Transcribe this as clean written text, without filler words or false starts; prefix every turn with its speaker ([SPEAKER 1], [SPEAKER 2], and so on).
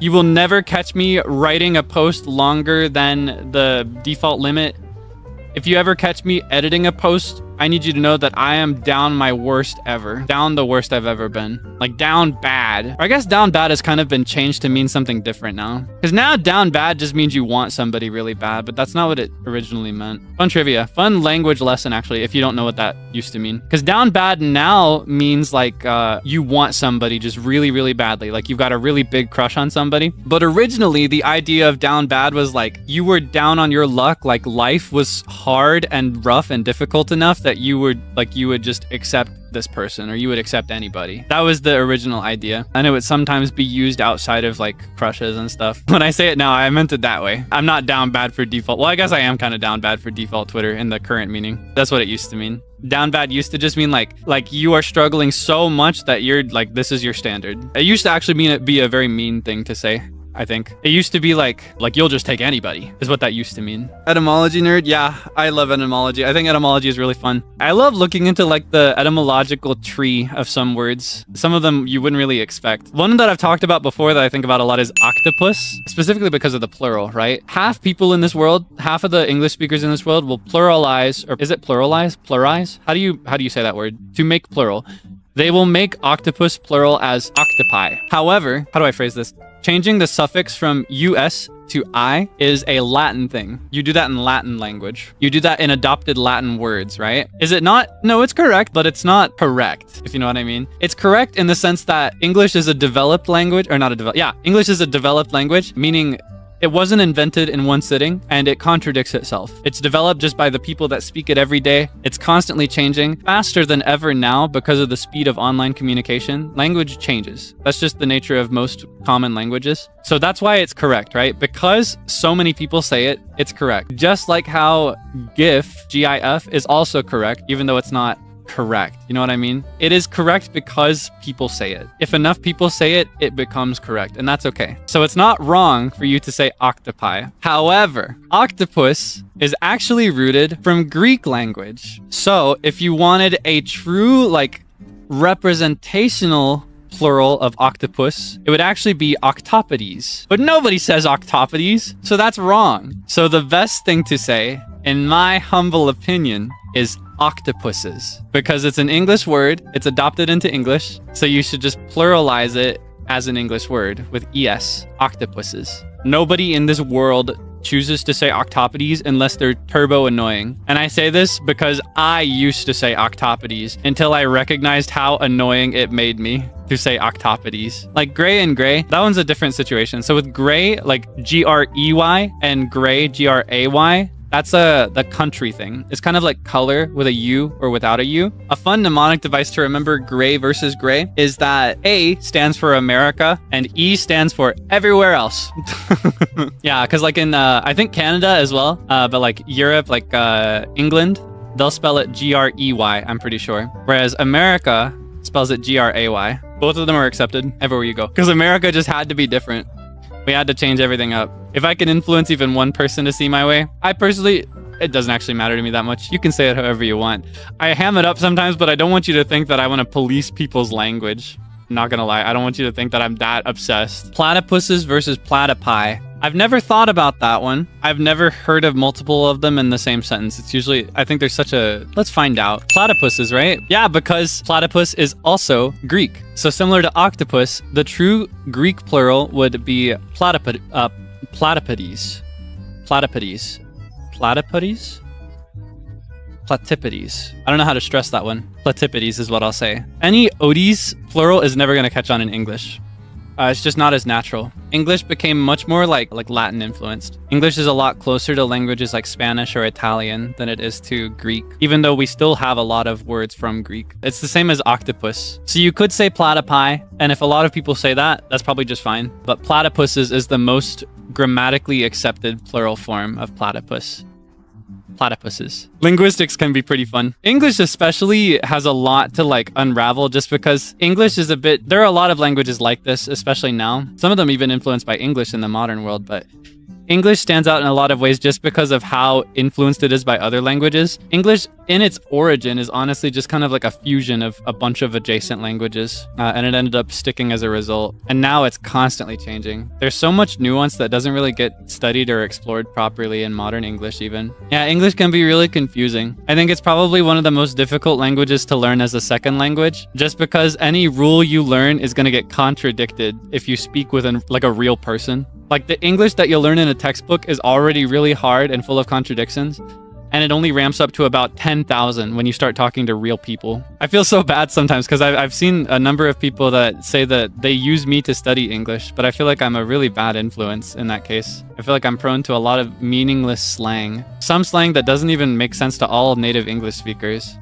[SPEAKER 1] You will never catch me writing a post longer than the default limit. If you ever catch me editing a post, I need you to know that I am down my worst ever. Down the worst I've ever been. Like down bad. Or I guess down bad has kind of been changed to mean something different now. Because now down bad just means you want somebody really bad, but that's not what it originally meant. Fun trivia. Fun language lesson, actually, if you don't know what that used to mean. Because down bad now means like you want somebody just really, really badly. Like you've got a really big crush on somebody. But originally, the idea of down bad was like you were down on your luck. Like life was hard and rough and difficult enough that you would just accept this person, or you would accept anybody. That was the original idea, and it would sometimes be used outside of like crushes and stuff. When I say it now, I meant it that way. I'm not down bad for default. Well, I guess I am kind of down bad for default Twitter in the current meaning. That's what it used to mean. Down bad used to just mean like you are struggling so much that you're like, this is your standard. It used to actually mean it be a very mean thing to say. I think it used to be like you'll just take anybody is what that used to mean. Etymology nerd. Yeah, I love etymology. I think etymology is really fun. I love looking into like the etymological tree of some words. Some of them you wouldn't really expect. One that I've talked about before that I think about a lot is octopus, specifically because of the plural, right? Half people in this world, half of the English speakers in this world will pluralize, or is it pluralize? Pluralize? How do you say that word? To make plural. They will make octopus plural as octopi. However, how do I phrase this? Changing the suffix from US to I is a Latin thing. You do that in Latin language. You do that in adopted Latin words, right? Is it not? No, it's correct, but it's not correct, if you know what I mean. It's correct in the sense that English is a developed language, or not a developed, yeah, English is a developed language, meaning it wasn't invented in one sitting, and it contradicts itself. It's developed just by the people that speak it every day. It's constantly changing, faster than ever now because of the speed of online communication. Language changes. That's just the nature of most common languages. So that's why it's correct, right? Because so many people say it, it's correct. Just like how GIF, GIF, is also correct, even though it's not correct. You know what I mean? It is correct because people say it. If enough people say it, it becomes correct, and that's okay. So it's not wrong for you to say octopi. However, octopus is actually rooted from Greek language. So if you wanted a true, like, representational plural of octopus, it would actually be octopodes. But nobody says octopodes, so that's wrong. So the best thing to say, in my humble opinion, is octopuses, because it's an English word, it's adopted into English, so you should just pluralize it as an English word with es, octopuses. Nobody in this world chooses to say octopodes unless they're turbo annoying. And I say this because I used to say octopodes until I recognized how annoying it made me to say octopodes. Like gray and gray, that one's a different situation. So with gray, like G-R-E-Y, and gray, G-R-A-Y, that's the country thing. It's kind of like color with a U or without a U. A fun mnemonic device to remember gray versus gray is that A stands for America and E stands for everywhere else. Yeah, because like in, I think Canada as well, but like Europe, like England, they'll spell it G-R-E-Y, I'm pretty sure. Whereas America spells it G-R-A-Y. Both of them are accepted everywhere you go. Because America just had to be different. We had to change everything up. If I can influence even one person to see my way, I personally, it doesn't actually matter to me that much. You can say it however you want. I ham it up sometimes, but I don't want you to think that I want to police people's language. I'm not gonna lie, I don't want you to think that I'm that obsessed. Platypuses versus platypi. I've never thought about that one. I've never heard of multiple of them in the same sentence. It's usually, I think there's such a, let's find out. Platypuses, right? Yeah, because platypus is also Greek. So similar to octopus, the true Greek plural would be platypides. Platypides. I don't know how to stress that one. Platypides is what I'll say. Any odes plural is never going to catch on in English. It's just not as natural. English became much more like Latin influenced. English is a lot closer to languages like Spanish or Italian than it is to Greek, even though we still have a lot of words from Greek. It's the same as octopus. So you could say platypi, and if a lot of people say that, that's probably just fine. But platypuses is the most grammatically accepted plural form of platypus. Platypuses. Linguistics can be pretty fun. English especially has a lot to like unravel just because English is a bit, there are a lot of languages like this, especially now. Some of them even influenced by English in the modern world, but English stands out in a lot of ways just because of how influenced it is by other languages. English, in its origin, is honestly just kind of like a fusion of a bunch of adjacent languages, and it ended up sticking as a result. And now it's constantly changing. There's so much nuance that doesn't really get studied or explored properly in modern English even. Yeah, English can be really confusing. I think it's probably one of the most difficult languages to learn as a second language, just because any rule you learn is going to get contradicted if you speak with like a real person. Like the English that you'll learn in a textbook is already really hard and full of contradictions, and it only ramps up to about 10,000 when you start talking to real people. I feel so bad sometimes because I've seen a number of people that say that they use me to study English, but I feel like I'm a really bad influence in that case. I feel like I'm prone to a lot of meaningless slang. Some slang that doesn't even make sense to all native English speakers.